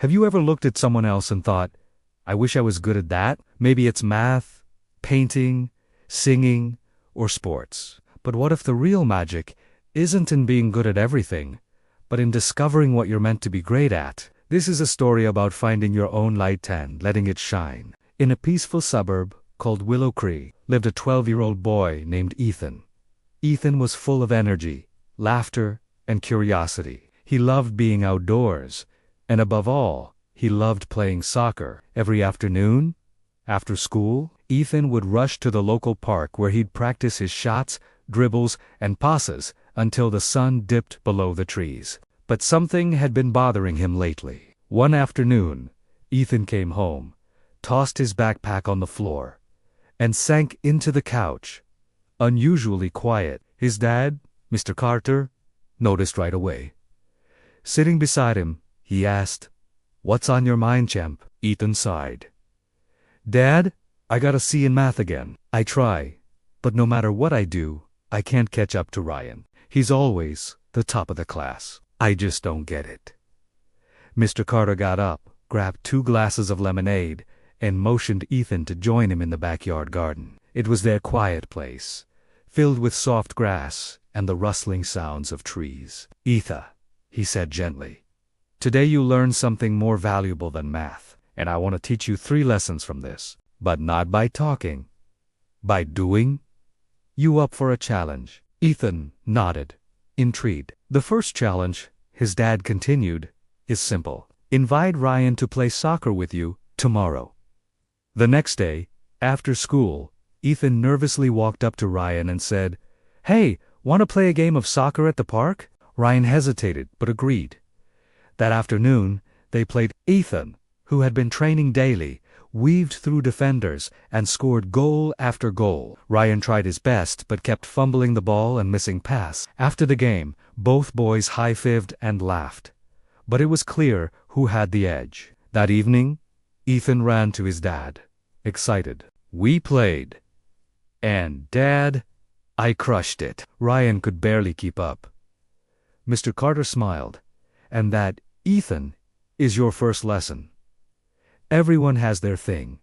Have you ever looked at someone else and thought, I wish I was good at that? Maybe it's math, painting, singing, or sports. But what if the real magic isn't in being good at everything, but in discovering what you're meant to be great at? This is a story about finding your own light and letting it shine. In a peaceful suburb called Willow Creek lived a 12-year-old boy named Ethan. Ethan was full of energy, laughter, and curiosity. He loved being outdoors, and above all, he loved playing soccer. Every afternoon, after school, Ethan would rush to the local park where he'd practice his shots, dribbles, and passes until the sun dipped below the trees. But something had been bothering him lately. One afternoon, Ethan came home, tossed his backpack on the floor, and sank into the couch, unusually quiet. His dad, Mr. Carter, noticed right away. Sitting beside him, he asked, "What's on your mind, champ?" Ethan sighed. "Dad, I got a C in math again. I try, but no matter what I do, I can't catch up to Ryan. He's always the top of the class. I just don't get it." Mr. Carter got up, grabbed 2 glasses of lemonade, and motioned Ethan to join him in the backyard garden. It was their quiet place, filled with soft grass and the rustling sounds of trees. "Ethan," he said gently, "today you learned something more valuable than math, and I want to teach you 3 lessons from this. But not by talking, by doing. You up for a challenge?" Ethan nodded, intrigued. "The first challenge," his dad continued, "is simple. Invite Ryan to play soccer with you tomorrow." The next day, after school, Ethan nervously walked up to Ryan and said, "Hey, want to play a game of soccer at the park?" Ryan hesitated, but agreed. That afternoon, they played. Ethan, who had been training daily, weaved through defenders and scored goal after goal. Ryan tried his best but kept fumbling the ball and missing pass. After the game, both boys high-fived and laughed. But it was clear who had the edge. That evening, Ethan ran to his dad, excited. "We played. And Dad, I crushed it." Ryan could barely keep up. Mr. Carter smiled. "And that, Ethan, is your first lesson. Everyone has their thing.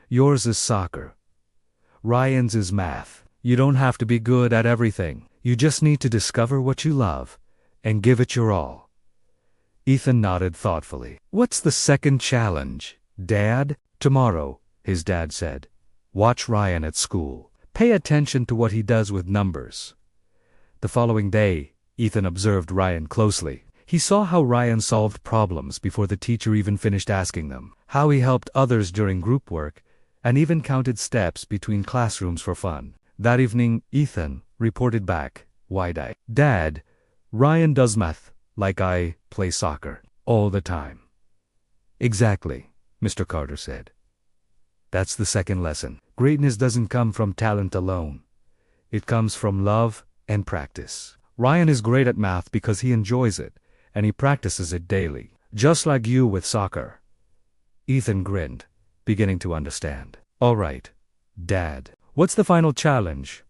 Yours is soccer. Ryan's is math. You don't have to be good at everything. You just need to discover what you love and give it your all." Ethan nodded thoughtfully. "What's the second challenge, Dad?" "Tomorrow," his dad said, "watch Ryan at school. Pay attention to what he does with numbers." The following day, Ethan observed Ryan closely. He saw how Ryan solved problems before the teacher even finished asking them, how he helped others during group work, and even counted steps between classrooms for fun. That evening, Ethan reported back, wide-eyed. "Dad, Ryan does math like I play soccer all the time." "Exactly," Mr. Carter said. "That's the second lesson. Greatness doesn't come from talent alone. It comes from love and practice. Ryan is great at math because he enjoys it, and he practices it daily, just like you with soccer." Ethan grinned, beginning to understand. "All right, Dad. What's the final challenge?"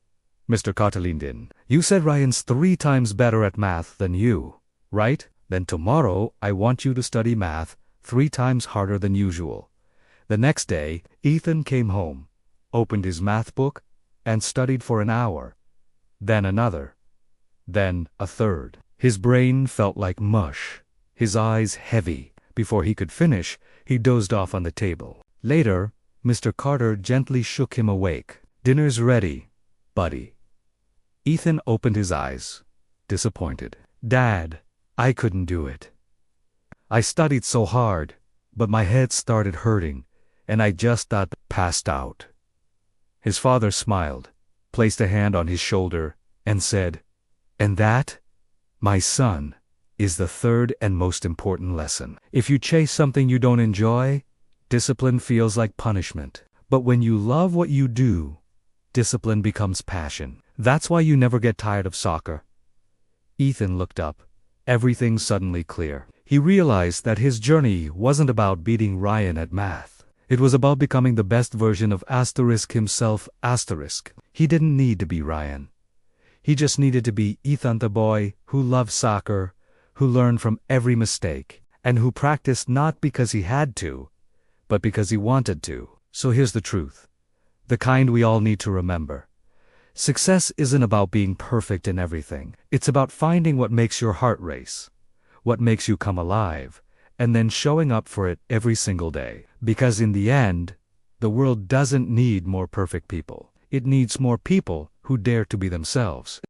Mr. Carter leaned in. "You said Ryan's 3 times better at math than you, right? Then tomorrow I want you to study math 3 times harder than usual." The next day, Ethan came home, opened his math book, and studied for an hour. Then another. Then a third. His brain felt like mush, his eyes heavy. Before he could finish, he dozed off on the table. Later, Mr. Carter gently shook him awake. "Dinner's ready, buddy." Ethan opened his eyes, disappointed. "Dad, I couldn't do it. I studied so hard, but my head started hurting, and I just passed out." His father smiled, placed a hand on his shoulder, and said, "And that, my son, is the third and most important lesson. If you chase something you don't enjoy, discipline feels like punishment. But when you love what you do, discipline becomes passion. That's why you never get tired of soccer." Ethan looked up, everything suddenly clear. He realized that his journey wasn't about beating Ryan at math. It was about becoming the best version of himself. He didn't need to be Ryan. He just needed to be Ethan, the boy who loved soccer, who learned from every mistake, and who practiced not because he had to, but because he wanted to. So here's the truth, the kind we all need to remember. Success isn't about being perfect in everything. It's about finding what makes your heart race, what makes you come alive, and then showing up for it every single day. Because in the end, the world doesn't need more perfect people. It needs more people who dare to be themselves.